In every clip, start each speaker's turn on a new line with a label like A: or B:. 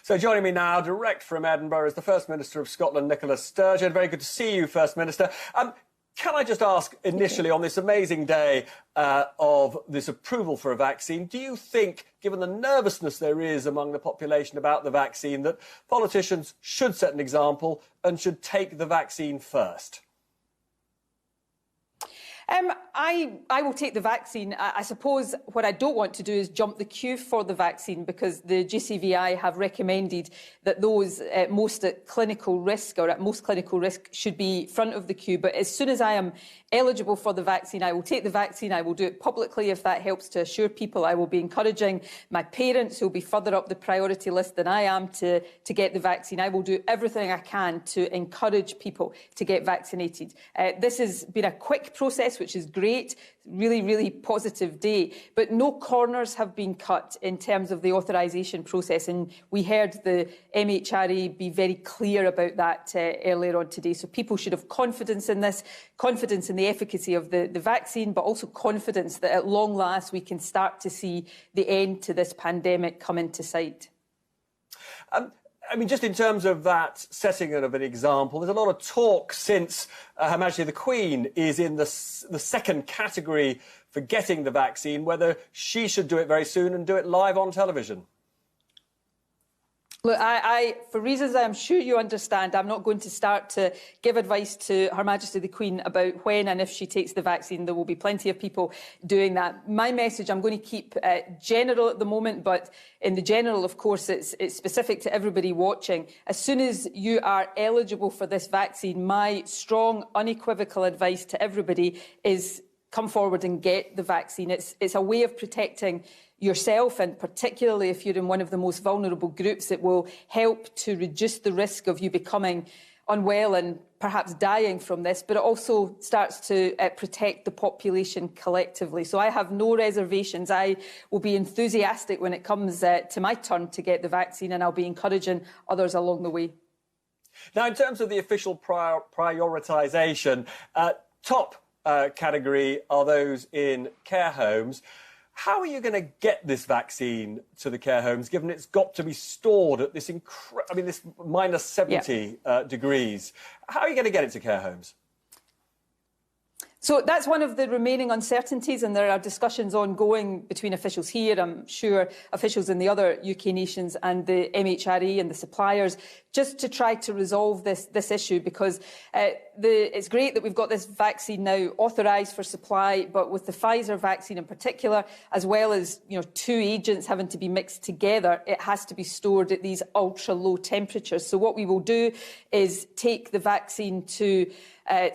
A: So joining me now, direct from Edinburgh, is the First Minister of Scotland, Nicola Sturgeon. Very good to see you, First Minister. Can I just ask initially, on this amazing day of this approval for a vaccine, do you think, given the nervousness there is among the population about the vaccine, that politicians should set an example and should take the vaccine first?
B: I will take the vaccine. I suppose what I don't want to do is jump the queue for the vaccine, because the GCVI have recommended that those most at clinical risk or at most clinical risk should be front of the queue. But as soon as I am eligible for the vaccine, I will take the vaccine. I will do it publicly if that helps to assure people. I will be encouraging my parents, who will be further up the priority list than I am, to get the vaccine. I will do everything I can to encourage people to get vaccinated. This has been a quick process, which is great. Really, really positive day. But no corners have been cut in terms of the authorisation process. And we heard the MHRA be very clear about that earlier on today. So people should have confidence in this, confidence in the efficacy of the vaccine, but also confidence that at long last we can start to see the end to this pandemic come into sight.
A: I mean, just in terms of that setting of an example, there's a lot of talk since Her Majesty the Queen is in the second category for getting the vaccine, whether she should do it very soon and do it live on television.
B: Look, for reasons I'm sure you understand, I'm not going to start to give advice to Her Majesty the Queen about when and if she takes the vaccine. There will be plenty of people doing that. My message, I'm going to keep general at the moment, but in the general, of course, it's specific to everybody watching. As soon as you are eligible for this vaccine, my strong, unequivocal advice to everybody is come forward and get the vaccine. It's a way of protecting yourself, and particularly if you're in one of the most vulnerable groups, it will help to reduce the risk of you becoming unwell and perhaps dying from this, but it also starts to protect the population collectively. So I have no reservations. I will be enthusiastic when it comes to my turn to get the vaccine, and I'll be encouraging others along the way.
A: Now, in terms of the official prioritisation, top category are those in care homes. How are you going to get this vaccine to the care homes, given it's got to be stored at this this minus 70 degrees? How are you going to get it to care homes?
B: So that's one of the remaining uncertainties, and there are discussions ongoing between officials here, I'm sure officials in the other UK nations, and the MHRA and the suppliers, just to try to resolve this issue, because it's great that we've got this vaccine now authorised for supply, but with the Pfizer vaccine in particular, as well as two agents having to be mixed together, it has to be stored at these ultra-low temperatures. So what we will do is take the vaccine to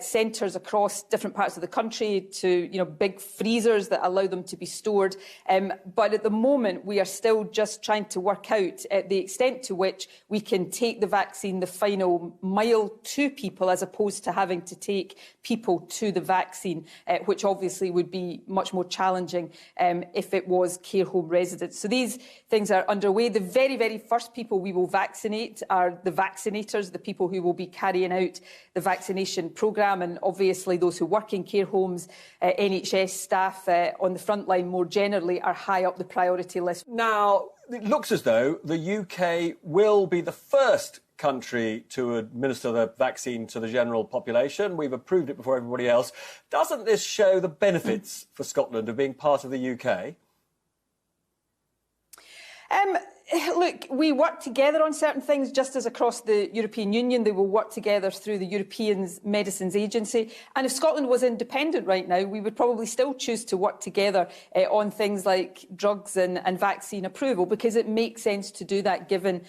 B: centres across different parts of the country, to big freezers that allow them to be stored. But at the moment, we are still just trying to work out the extent to which we can take the vaccine the final mile to people, as opposed to having to take people to the vaccine, which obviously would be much more challenging if it was care home residents. So these things are underway. The very, very first people we will vaccinate are the vaccinators, the people who will be carrying out the vaccination programme, and obviously those who work in care homes, NHS staff on the front line more generally are high up the priority list.
A: Now, it looks as though the UK will be the first country to administer the vaccine to the general population. We've approved it before everybody else. Doesn't this show the benefits for Scotland of being part of the UK?
B: Look, we work together on certain things, just as across the European Union they will work together through the European Medicines Agency. And if Scotland was independent right now, we would probably still choose to work together on things like drugs and vaccine approval, because it makes sense to do that given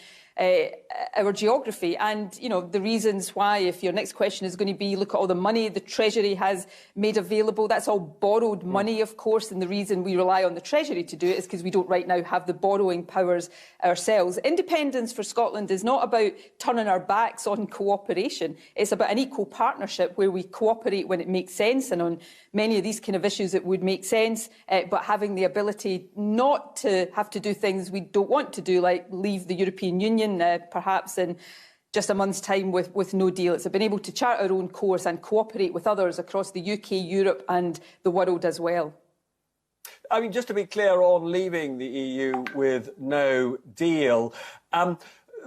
B: our geography and, the reasons why. If your next question is going to be, look at all the money the Treasury has made available, that's all borrowed money, of course, and the reason we rely on the Treasury to do it is because we don't right now have the borrowing powers ourselves. Independence for Scotland is not about turning our backs on cooperation. It's about an equal partnership where we cooperate when it makes sense, and on many of these kind of issues it would make sense, but having the ability not to have to do things we don't want to do, like leave the European Union perhaps in just a month's time with no deal. It's been able to chart our own course and cooperate with others across the UK, Europe and the world as well.
A: I mean, just to be clear on leaving the EU with no deal,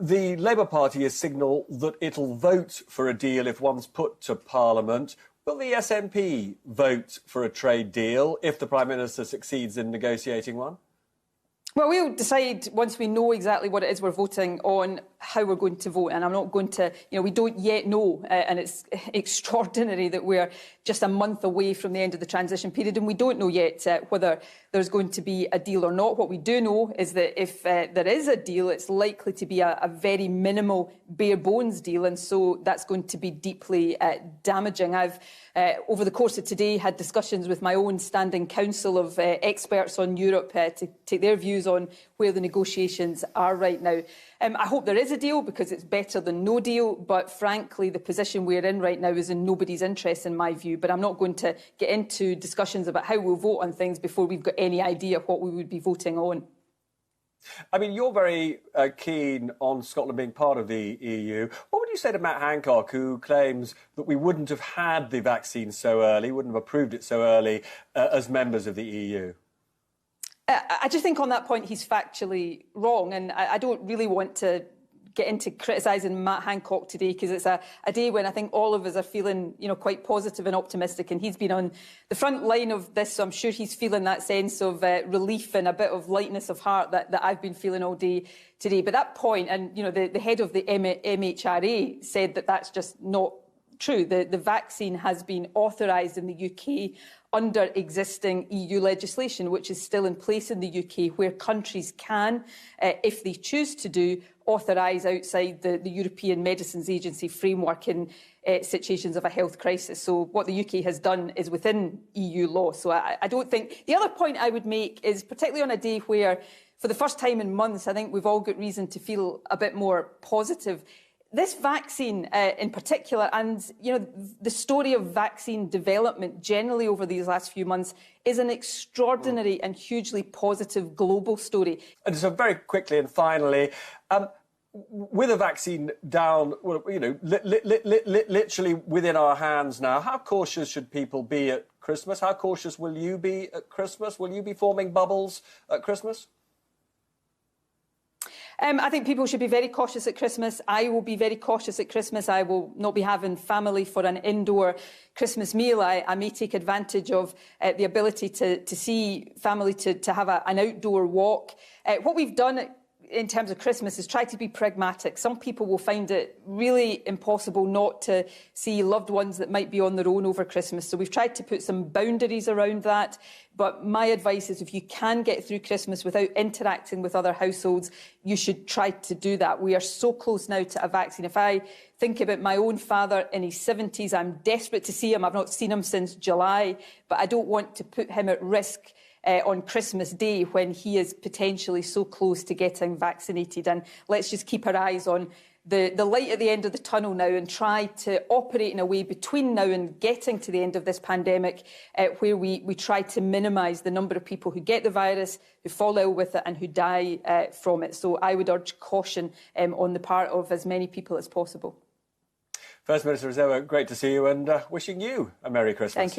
A: the Labour Party has signalled that it'll vote for a deal if one's put to Parliament. Will the SNP vote for a trade deal if the Prime Minister succeeds in negotiating one?
B: Well, we'll decide once we know exactly what it is we're voting on, how we're going to vote. And I'm not going to, we don't yet know. And it's extraordinary that we're just a month away from the end of the transition period. And we don't know yet whether there's going to be a deal or not. What we do know is that if there is a deal, it's likely to be a very minimal, bare bones deal. And so that's going to be deeply damaging. I've, over the course of today, had discussions with my own standing council of experts on Europe to take their views on where the negotiations are right now. I hope there is a deal because it's better than no deal, but frankly the position we're in right now is in nobody's interest in my view. But I'm not going to get into discussions about how we'll vote on things before we've got any idea what we would be voting on.
A: I mean, you're very keen on Scotland being part of the EU. What would you say to Matt Hancock, who claims that we wouldn't have had the vaccine so early, wouldn't have approved it so early as members of the EU?
B: I just think on that point he's factually wrong, and I don't really want to get into criticising Matt Hancock today because it's a day when I think all of us are feeling, quite positive and optimistic, and he's been on the front line of this, so I'm sure he's feeling that sense of relief and a bit of lightness of heart that I've been feeling all day today. But that point, and the head of the MHRA said that that's just not true. The vaccine has been authorised in the UK under existing EU legislation, which is still in place in the UK, where countries can, if they choose to do, authorise outside the European Medicines Agency framework in situations of a health crisis. So what the UK has done is within EU law. So I don't think... The other point I would make is, particularly on a day where, for the first time in months, I think we've all got reason to feel a bit more positive. This vaccine in particular, and the story of vaccine development generally over these last few months, is an extraordinary and hugely positive global story.
A: And so very quickly and finally, with a vaccine down, literally within our hands now, how cautious should people be at Christmas? How cautious will you be at Christmas? Will you be forming bubbles at Christmas?
B: I think people should be very cautious at Christmas. I will be very cautious at Christmas. I will not be having family for an indoor Christmas meal. I may take advantage of the ability to see family, to have an outdoor walk. What we've done in terms of Christmas is try to be pragmatic. Some people will find it really impossible not to see loved ones that might be on their own over Christmas. So we've tried to put some boundaries around that. But my advice is if you can get through Christmas without interacting with other households, you should try to do that. We are so close now to a vaccine. If I think about my own father in his 70s, I'm desperate to see him. I've not seen him since July, but I don't want to put him at risk on Christmas Day when he is potentially so close to getting vaccinated. And let's just keep our eyes on the light at the end of the tunnel now and try to operate in a way between now and getting to the end of this pandemic where we try to minimise the number of people who get the virus, who fall ill with it and who die from it. So I would urge caution on the part of as many people as possible.
A: First Minister Ozoa, great to see you and wishing you a Merry Christmas.
B: Thank you.